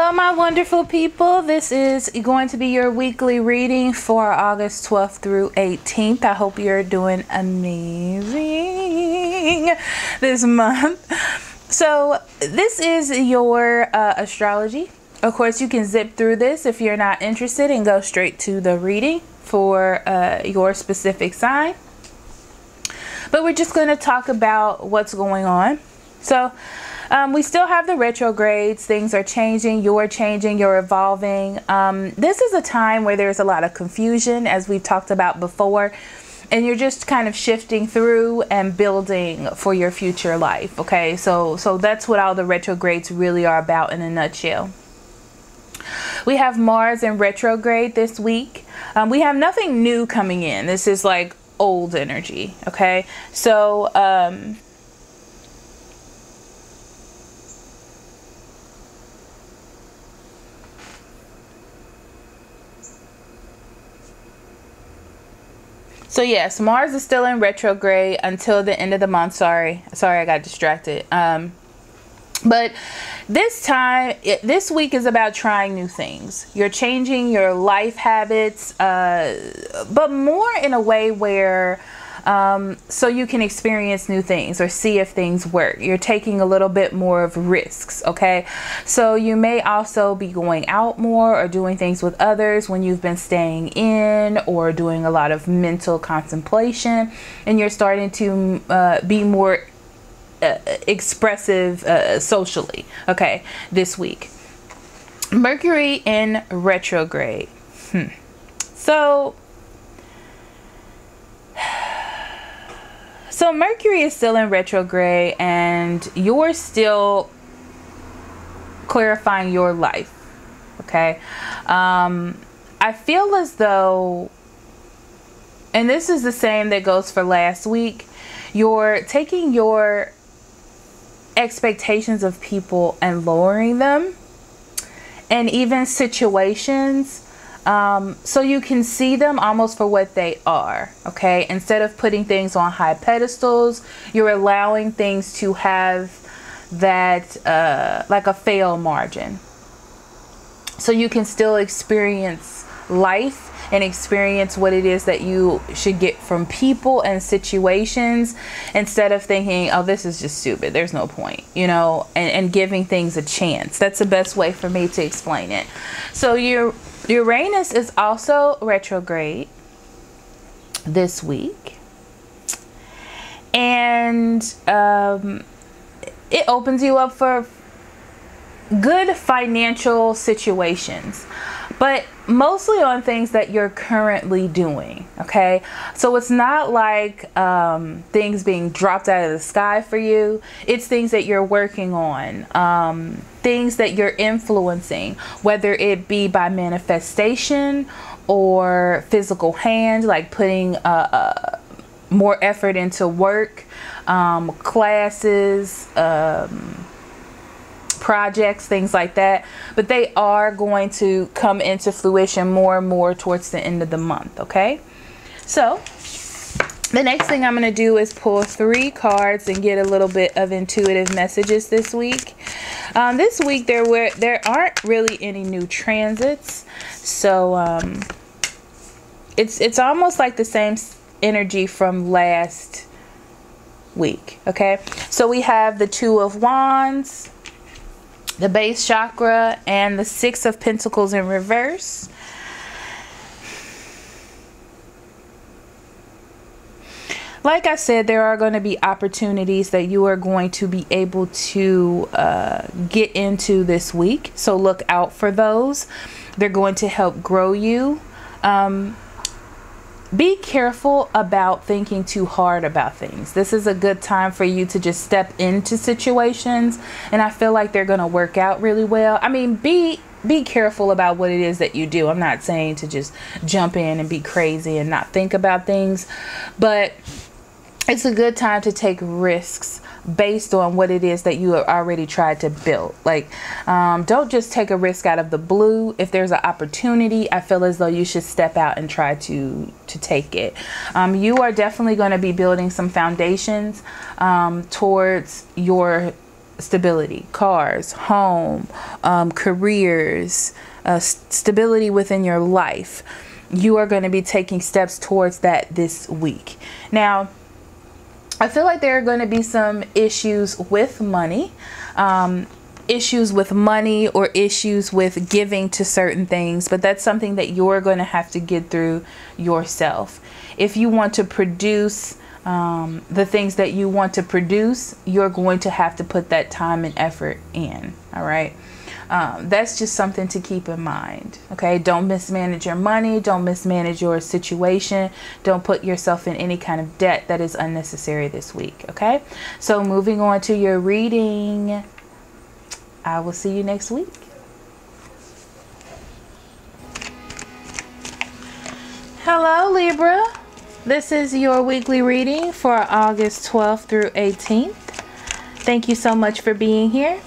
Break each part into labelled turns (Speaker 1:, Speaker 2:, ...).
Speaker 1: Hello, my wonderful people. This is going to be your weekly reading for August 12th through 18th. I hope you're doing amazing this month. So this is your astrology. Of course, you can zip through this if you're not interested and go straight to the reading for your specific sign. But we're just going to talk about what's going on. So we still have the retrogrades. Things are changing. You're changing. You're evolving. This is a time where there's a lot of confusion, as we've talked about before. And you're just kind of shifting through and building for your future life. Okay, so that's what all the retrogrades really are about in a nutshell. We have Mars in retrograde this week. We have nothing new coming in. This is like old energy. Okay, so so yes, Mars is still in retrograde until the end of the month. Sorry, I got distracted. But this time, this week is about trying new things. You're changing your life habits, but more in a way where so you can experience new things or see if things work. You're taking a little bit more of risks, okay? So you may also be going out more or doing things with others when you've been staying in, or doing a lot of mental contemplation, and you're starting to be more expressive socially, okay, this week. Mercury in retrograde. So Mercury is still in retrograde, and you're still clarifying your life, okay? I feel as though, and this is the same that goes for last week, you're taking your expectations of people and lowering them, and even situations, so you can see them almost for what they are, okay? Instead of putting things on high pedestals, you're allowing things to have that like a fail margin, so you can still experience life and experience what it is that you should get from people and situations, instead of thinking, oh, this is just stupid, there's no point, you know, and giving things a chance. That's the best way for me to explain it. So your Uranus is also retrograde this week, and it opens you up for good financial situations, but mostly on things that you're currently doing, okay? So it's not like things being dropped out of the sky for you. It's things that you're working on, things that you're influencing, whether it be by manifestation or physical hand, like putting more effort into work, classes, projects, things like that. But they are going to come into fruition more and more towards the end of the month, okay? So the next thing I'm going to do is pull 3 cards and get a little bit of intuitive messages this week. This week there aren't really any new transits, so it's almost like the same energy from last week, okay? So we have the 2 of Wands, the base chakra, and the 6 of Pentacles in reverse. Like I said, there are going to be opportunities that you are going to be able to get into this week. So look out for those. They're going to help grow you. Be careful about thinking too hard about things. This is a good time for you to just step into situations, and I feel like they're going to work out really well. I mean, be careful about what it is that you do. I'm not saying to just jump in and be crazy and not think about things, but it's a good time to take risks based on what it is that you have already tried to build. Like, don't just take a risk out of the blue. If there's an opportunity, I feel as though you should step out and try to take it. You are definitely going to be building some foundations towards your stability, cars, home, careers, stability within your life. You are going to be taking steps towards that this week. Now, I feel like there are going to be some issues with money, or issues with giving to certain things, but that's something that you're going to have to get through yourself. If you want to produce the things that you want to produce, you're going to have to put that time and effort in. All right. That's just something to keep in mind. Okay. Don't mismanage your money. Don't mismanage your situation. Don't put yourself in any kind of debt that is unnecessary this week. Okay. So moving on to your reading, I will see you next week. Hello, Libra. This is your weekly reading for August 12th through 18th. Thank you so much for being here.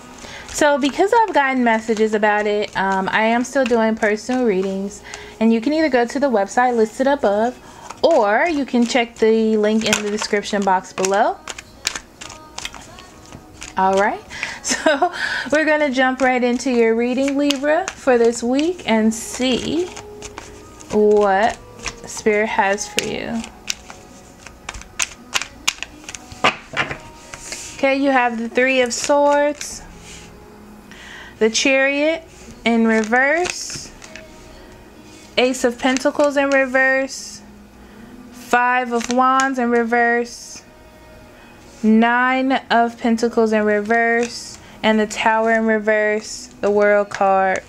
Speaker 1: So because I've gotten messages about it, I am still doing personal readings, and you can either go to the website listed above, or you can check the link in the description box below. All right, so we're going to jump right into your reading, Libra, for this week and see what Spirit has for you. Okay, you have the Three of Swords, the Chariot in reverse, Ace of Pentacles in reverse, Five of Wands in reverse, Nine of Pentacles in reverse, and the Tower in reverse, the World card.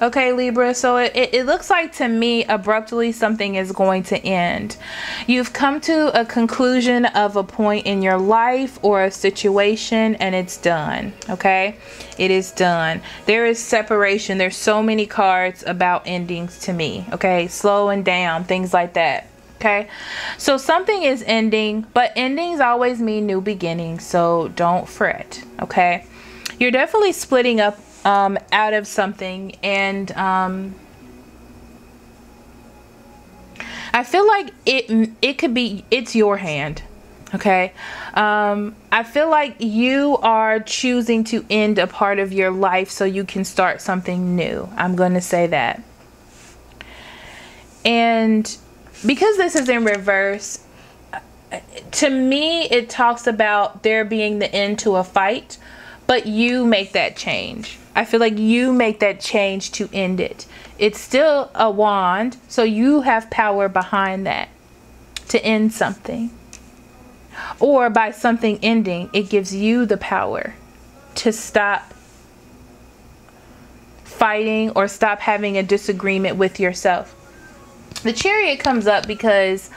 Speaker 1: Okay, Libra, so it looks like to me abruptly something is going to end. You've come to a conclusion of a point in your life or a situation, and it's done. Okay, it is done. There is separation. There's so many cards about endings to me. Okay, slowing down, things like that. Okay, so something is ending, but endings always mean new beginnings, so don't fret. Okay, you're definitely splitting up out of something, and I feel like it could be, it's your hand. Okay, I feel like you are choosing to end a part of your life so you can start something new. I'm going to say that. And because this is in reverse, to me it talks about there being the end to a fight, but you make that change. I feel like you make that change to end it. It's still a wand, so you have power behind that to end something. Or by something ending, it gives you the power to stop fighting or stop having a disagreement with yourself. The Chariot comes up because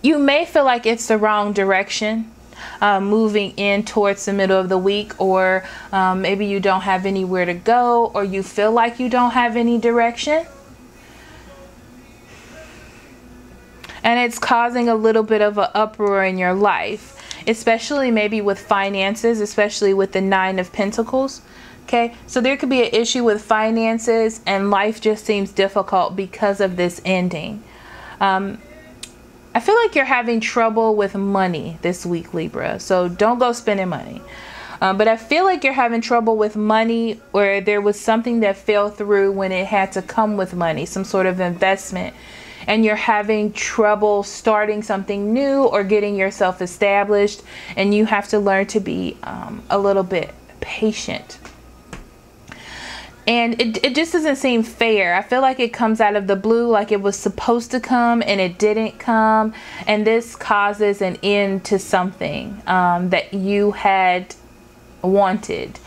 Speaker 1: you may feel like it's the wrong direction. Moving in towards the middle of the week, or maybe you don't have anywhere to go, or you feel like you don't have any direction, and it's causing a little bit of an uproar in your life, especially maybe with finances, especially with the Nine of Pentacles. Okay, so there could be an issue with finances, and life just seems difficult because of this ending. I feel like you're having trouble with money this week, Libra, so don't go spending money. But I feel like you're having trouble with money, or there was something that fell through when it had to come with money, some sort of investment, and you're having trouble starting something new or getting yourself established, and you have to learn to be a little bit patient. And it just doesn't seem fair. I feel like it comes out of the blue, like it was supposed to come and it didn't come. And this causes an end to something that you had wanted.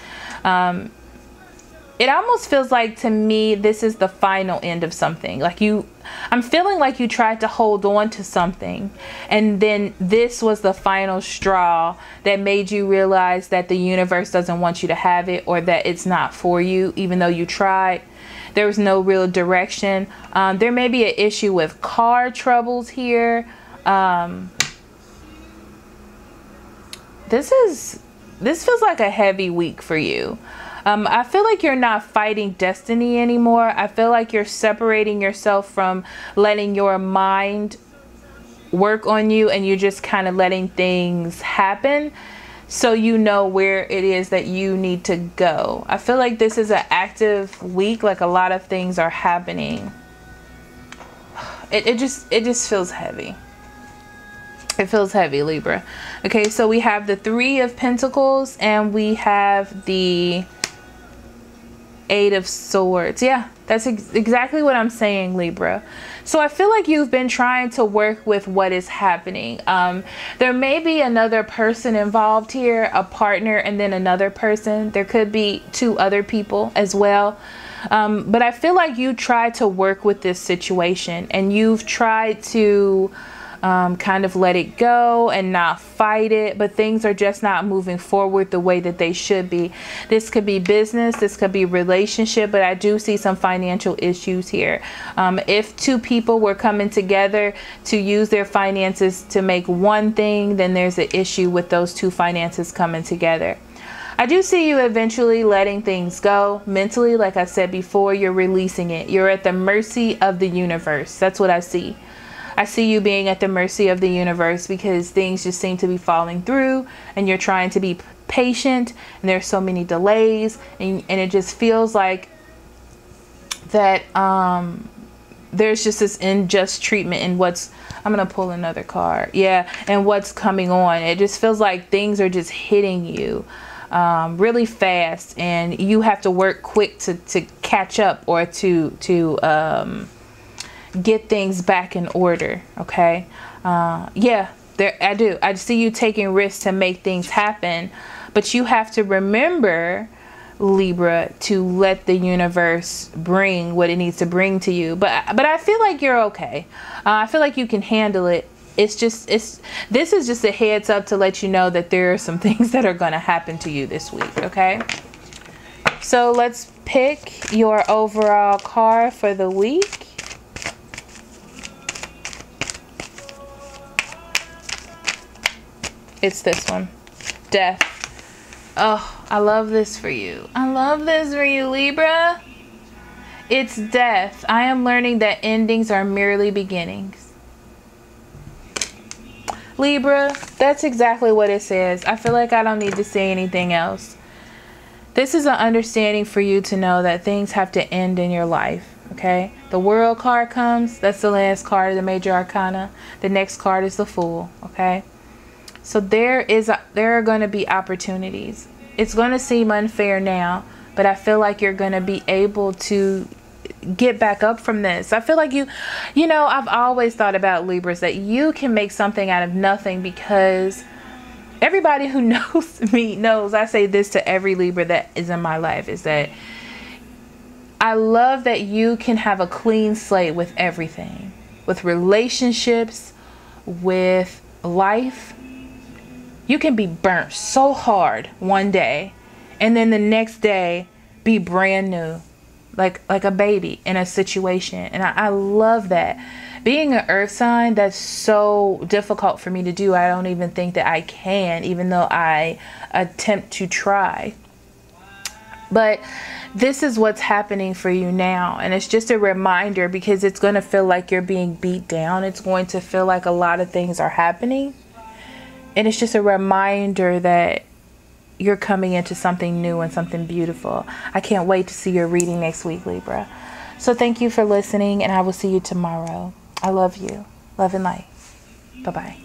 Speaker 1: It almost feels like, to me, this is the final end of something. Like I'm feeling like you tried to hold on to something, and then this was the final straw that made you realize that the universe doesn't want you to have it, or that it's not for you, even though you tried. There was no real direction. There may be an issue with car troubles here. This feels like a heavy week for you. I feel like you're not fighting destiny anymore. I feel like you're separating yourself from letting your mind work on you, and you're just kind of letting things happen so you know where it is that you need to go. I feel like this is an active week, like a lot of things are happening. It just feels heavy. It feels heavy, Libra. Okay, so we have the 3 of Pentacles and we have the 8 of Swords. Yeah, that's exactly what I'm saying, Libra. So I feel like you've been trying to work with what is happening. There may be another person involved here, a partner, and then another person. There could be 2 other people as well. But I feel like you tried to work with this situation, and you've tried to kind of let it go and not fight it, but things are just not moving forward the way that they should be. This could be business, this could be relationship, but I do see some financial issues here. If 2 people were coming together to use their finances to make one thing, then there's an issue with those 2 finances coming together. I do see you eventually letting things go mentally. Like I said before, you're releasing it. You're at the mercy of the universe. That's what I see. I see you being at the mercy of the universe because things just seem to be falling through, and you're trying to be patient, and there's so many delays, and it just feels like that there's just this unjust treatment in what's, I'm going to pull another card. Yeah, and what's coming on. It just feels like things are just hitting you really fast, and you have to work quick to catch up or to get things back in order. Okay. Yeah, I see you taking risks to make things happen, but you have to remember, Libra, to let the universe bring what it needs to bring to you. But I feel like you're okay. I feel like you can handle it. This is just a heads up to let you know that there are some things that are going to happen to you this week. Okay. So let's pick your overall card for the week. It's this one. Death. Oh, I love this for you. I love this for you, Libra. It's death. I am learning that endings are merely beginnings. Libra, that's exactly what it says. I feel like I don't need to say anything else. This is an understanding for you to know that things have to end in your life. Okay? The World card comes. That's the last card of the Major Arcana. The next card is the Fool. Okay? So there are going to be opportunities. It's going to seem unfair now, but I feel like you're going to be able to get back up from this. I feel like you know, I've always thought about Libras that you can make something out of nothing, because everybody who knows me knows I say this to every Libra that is in my life, is that I love that you can have a clean slate with everything, with relationships, with life. You can be burnt so hard one day, and then the next day be brand new, like a baby in a situation. And I love that. Being an earth sign, that's so difficult for me to do. I don't even think that I can, even though I attempt to try. But this is what's happening for you now. And it's just a reminder, because it's going to feel like you're being beat down. It's going to feel like a lot of things are happening. And it's just a reminder that you're coming into something new and something beautiful. I can't wait to see your reading next week, Libra. So thank you for listening, and I will see you tomorrow. I love you. Love and light. Bye-bye.